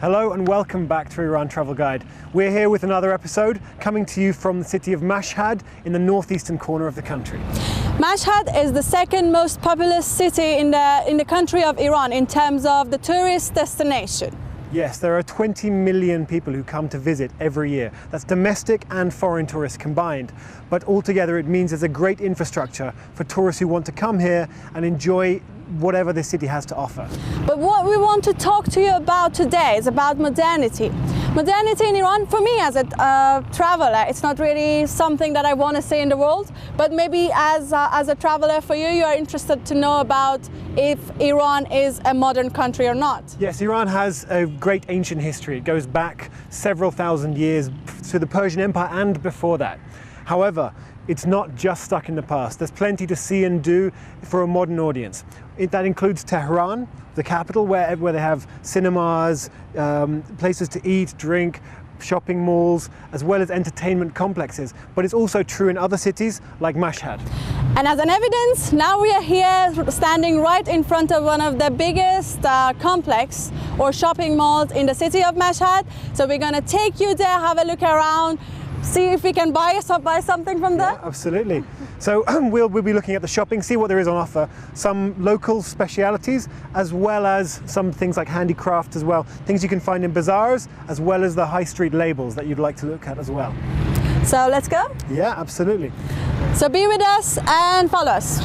Hello and welcome back to Iran Travel Guide. We're here with another episode coming to you from the city of Mashhad in the northeastern corner of the country. Mashhad is the second most populous city in the country of Iran in terms of the tourist destination. Yes, there are 20 million people who come to visit every year. That's domestic and foreign tourists combined. But altogether it means there's a great infrastructure for tourists who want to come here and enjoy whatever this city has to offer. But what we want to talk to you about today is about modernity. Modernity in Iran, for me as a traveler, it's not really something that I want to see in the world, but maybe as a traveler for you, you are interested to know about if Iran is a modern country or not. Yes, Iran has a great ancient history. It goes back several thousand years to the Persian Empire and before that. However, it's not just stuck in the past. There's plenty to see and do for a modern audience. That includes Tehran, the capital, where they have cinemas, places to eat, drink, shopping malls, as well as entertainment complexes. But it's also true in other cities like Mashhad. And as an evidence, now we are here standing right in front of one of the biggest complex or shopping malls in the city of Mashhad. So we're going to take you there, have a look around, see if we can buy something from there. Yeah, absolutely. So we'll be looking at the shopping, see what there is on offer, some local specialities, as well as some things like handicraft as well, things you can find in bazaars, as well as the high street labels that you'd like to look at as well. So let's go? Yeah, absolutely. So be with us and follow us.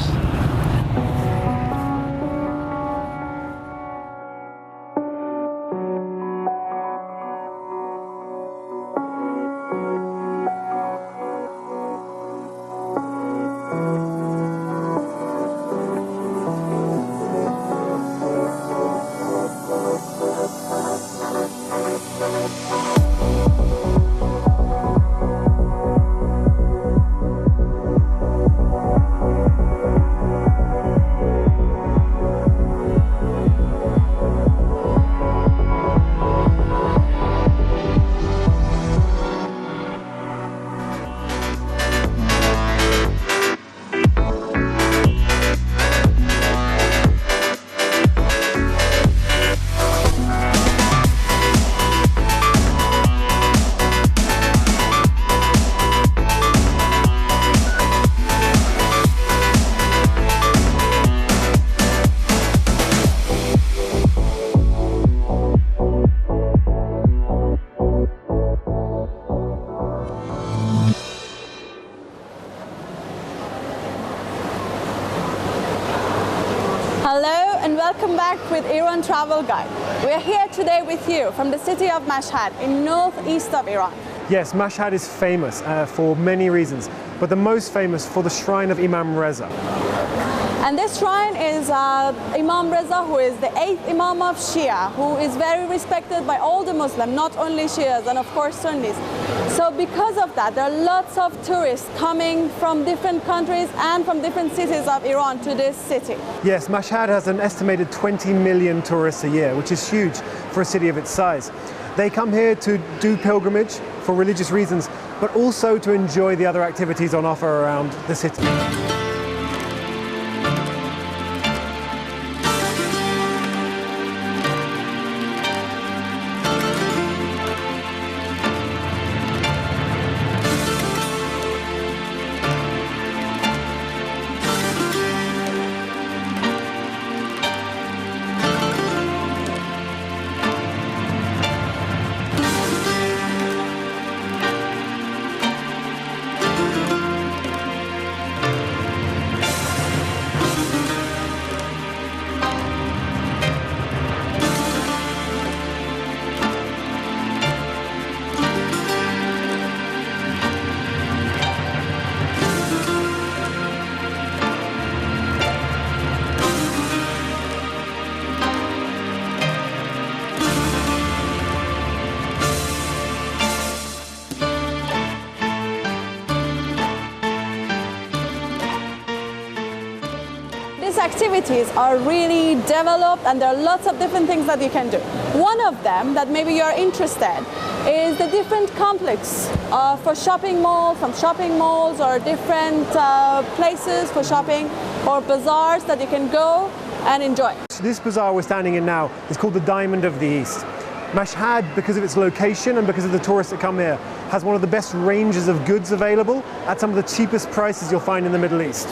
Hello and welcome back with Iran Travel Guide. We are here today with you from the city of Mashhad in northeast of Iran. Yes, Mashhad is famous for many reasons, but the most famous for the shrine of Imam Reza. And this shrine is Imam Reza, who is the 8th Imam of Shia, who is very respected by all the Muslims, not only Shias and of course Sunnis. So because of that, there are lots of tourists coming from different countries and from different cities of Iran to this city. Yes, Mashhad has an estimated 20 million tourists a year, which is huge for a city of its size. They come here to do pilgrimage for religious reasons, but also to enjoy the other activities on offer around the city. activities are really developed and there are lots of different things that you can do. One of them that maybe you're interested is the different complex for shopping malls, some shopping malls or different places for shopping or bazaars that you can go and enjoy. This bazaar we're standing in now is called the Diamond of the East. Mashhad, because of its location and because of the tourists that come here, has one of the best ranges of goods available at some of the cheapest prices you'll find in the Middle East.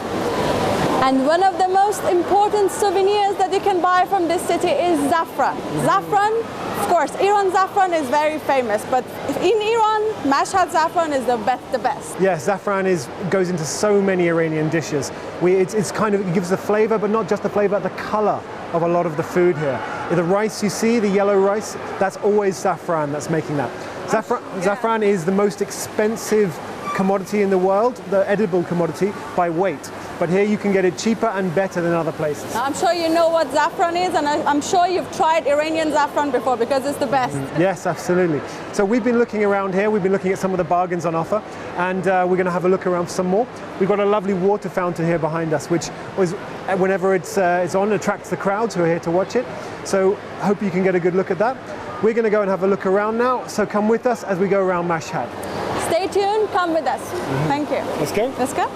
And one of the most important souvenirs that you can buy from this city is saffron. Saffron, of course, Iran saffron is very famous, but in Iran, Mashhad saffron is the best. Yes, saffron goes into so many Iranian dishes. It gives the flavor, but not just the flavor, the color of a lot of the food here. The rice you see, the yellow rice, that's always saffron that's making that. Saffron is the most expensive commodity in the world, the edible commodity, by weight. But here you can get it cheaper and better than other places. I'm sure you know what saffron is, and I'm sure you've tried Iranian saffron before because it's the best. Yes, absolutely. So we've been looking around here, we've been looking at some of the bargains on offer, and we're going to have a look around some more. We've got a lovely water fountain here behind us, which whenever it's on, attracts the crowds who are here to watch it. So I hope you can get a good look at that. We're going to go and have a look around now, so come with us as we go around Mashhad. Stay tuned, come with us. Thank you. Let's go. Let's go.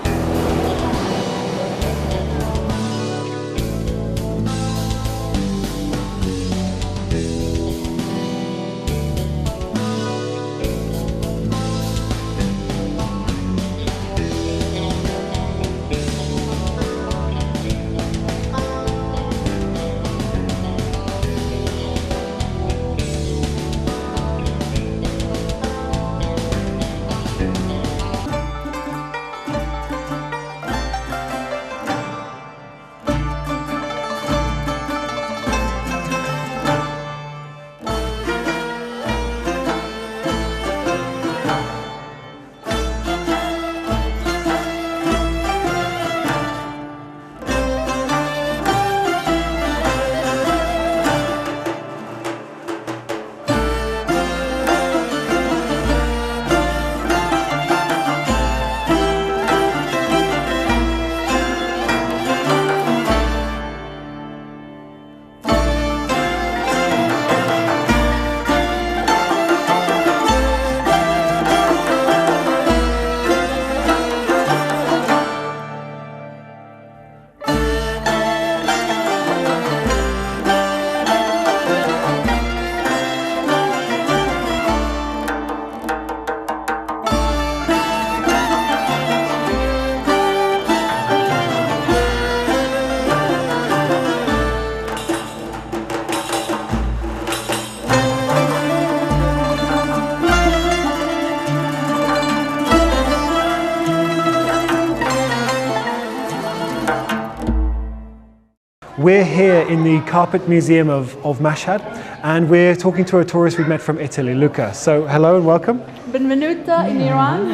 We're here in the Carpet Museum of Mashhad, and we're talking to a tourist we've met from Italy, Luca. So hello and welcome. Benvenuta in Iran.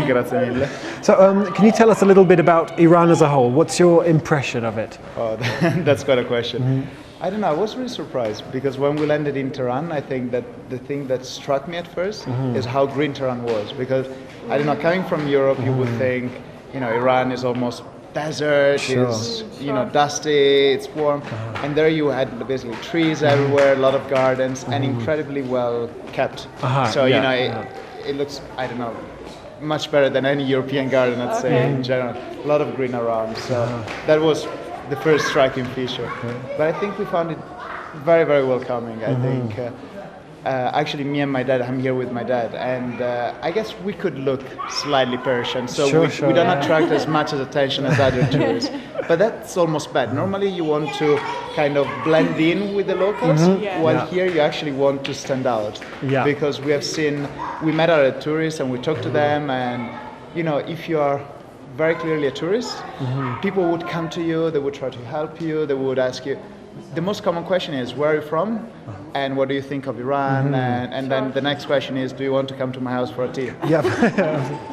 Grazie mille. So can you tell us a little bit about Iran as a whole? What's your impression of it? Oh, that's quite a question. I don't know, I was really surprised because when we landed in Tehran, I think that the thing that struck me at first is how green Tehran was. Because, I don't know, coming from Europe, you would think, Iran is almost desert, it's dusty, it's warm, and there you had basically trees everywhere, a lot of gardens, and incredibly well kept. So it looks, I don't know, much better than any European garden, I'd say, in general. A lot of green around, so that was the first striking feature. But I think we found it very, very welcoming. I think actually me and my dad, I'm here with my dad, and I guess we could look slightly Persian, so we don't attract as much as attention as other tourists. But that's almost bad. Normally you want to kind of blend in with the locals, while here you actually want to stand out. Because we met other tourists and we talked to them, and if you are very clearly a tourist, people would come to you, they would try to help you, they would ask you. The most common question is, where are you from? And what do you think of Iran? And then the next question is, do you want to come to my house for a tea?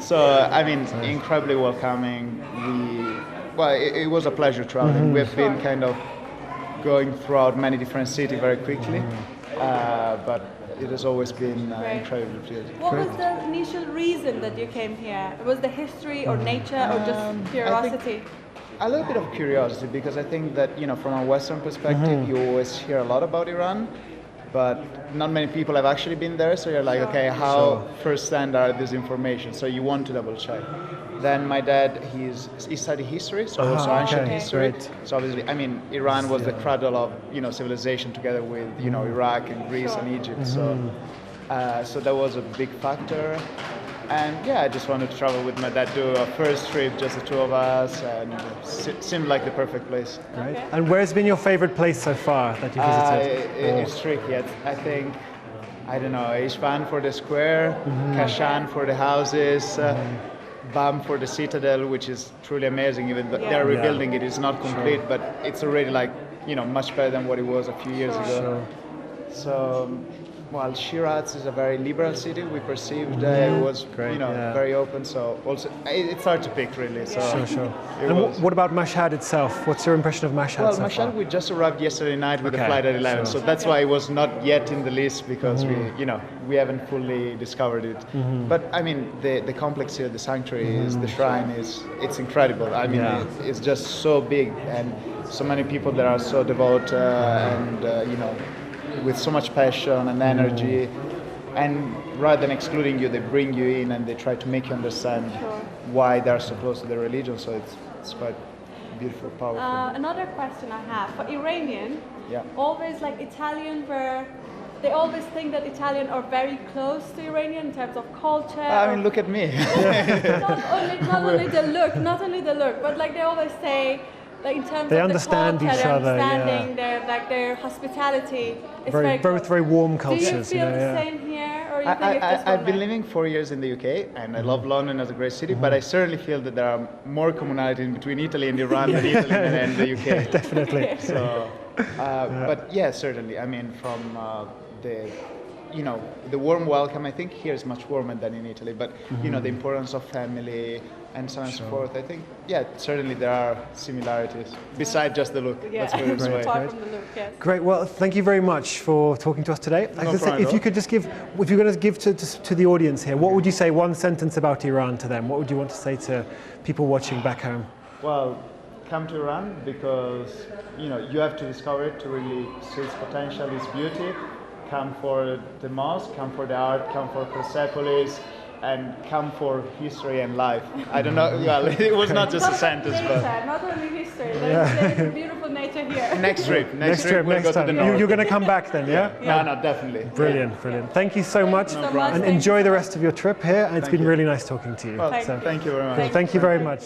So, I mean, incredibly welcoming. It was a pleasure traveling. We've been kind of going throughout many different cities very quickly, but it has always been incredibly pleasant. What was the initial reason that you came here? Was the history or nature or just curiosity? A little bit of curiosity, because I think that, from a Western perspective, you always hear a lot about Iran, but not many people have actually been there, so you're like, okay, how first-hand are this information? So you want to double check. Then my dad, he studied history, so also ancient history. Great. So obviously, I mean, Iran was the cradle of, you know, civilization together with, you know, Iraq and Greece and Egypt. So that was a big factor. And yeah, I just wanted to travel with my dad, do a first trip, just the two of us, and it seemed like the perfect place. Great. And where's been your favorite place so far that you visited? It's tricky. I think, I don't know, Isfahan for the square, Kashan for the houses, Bam for the citadel, which is truly amazing. Even though they're rebuilding it, it's not complete, but it's already like, you know, much better than what it was a few years ago. So, well, Shiraz is a very liberal city. We perceived it was, you know, very open. So also, it's hard to pick really. So And what about Mashhad itself? What's your impression of Mashhad? Well, so Mashhad, far? we just arrived yesterday night with a flight at 11, so that's why it was not yet in the list, because we, you know, we haven't fully discovered it. But I mean, the complex here, the sanctuary, the shrine it's incredible. I mean, it's just so big, and so many people that are so devout and you know, with so much passion and energy, and rather than excluding you, they bring you in and they try to make you understand why they're so close to their religion. So it's quite beautiful, powerful. Another question I have for Iranian, always like Italian, where they always think that Italian are very close to Iranian in terms of culture. I mean, look at me. not only the look, but like they always say, like in terms they of understand the culture, each their other, understanding, their hospitality. It's very both very warm cultures. Do you feel the same here, or you think it's just I've been living 4 years in the UK, and I love London as a great city, but I certainly feel that there are more commonality between Italy and Iran than Italy and the UK. Definitely. So, but yeah, certainly. I mean, from you know, the warm welcome, I think here is much warmer than in Italy, but you know, the importance of family and so on and so forth. I think, yeah, certainly there are similarities, besides just the look. Let's put it this way. Apart from the look, yes. Great. Well, thank you very much for talking to us today. If you could just give, if you're going to give to the audience here, what would you say one sentence about Iran to them? What would you want to say to people watching back home? Well, come to Iran because, you know, you have to discover it to really see its potential, its beauty. Come for the mosque, come for the art, come for Persepolis, and come for history and life. I don't know, well, it was not just a sentence, but... Not only history, there's beautiful nature here. Next trip, next we'll next go time. to the north. You're going to come back then, yeah? No, definitely. Brilliant. Thank you so much, and enjoy the rest of your trip here, and it's been really nice talking to you. Well, thank you very much. Thank you very much.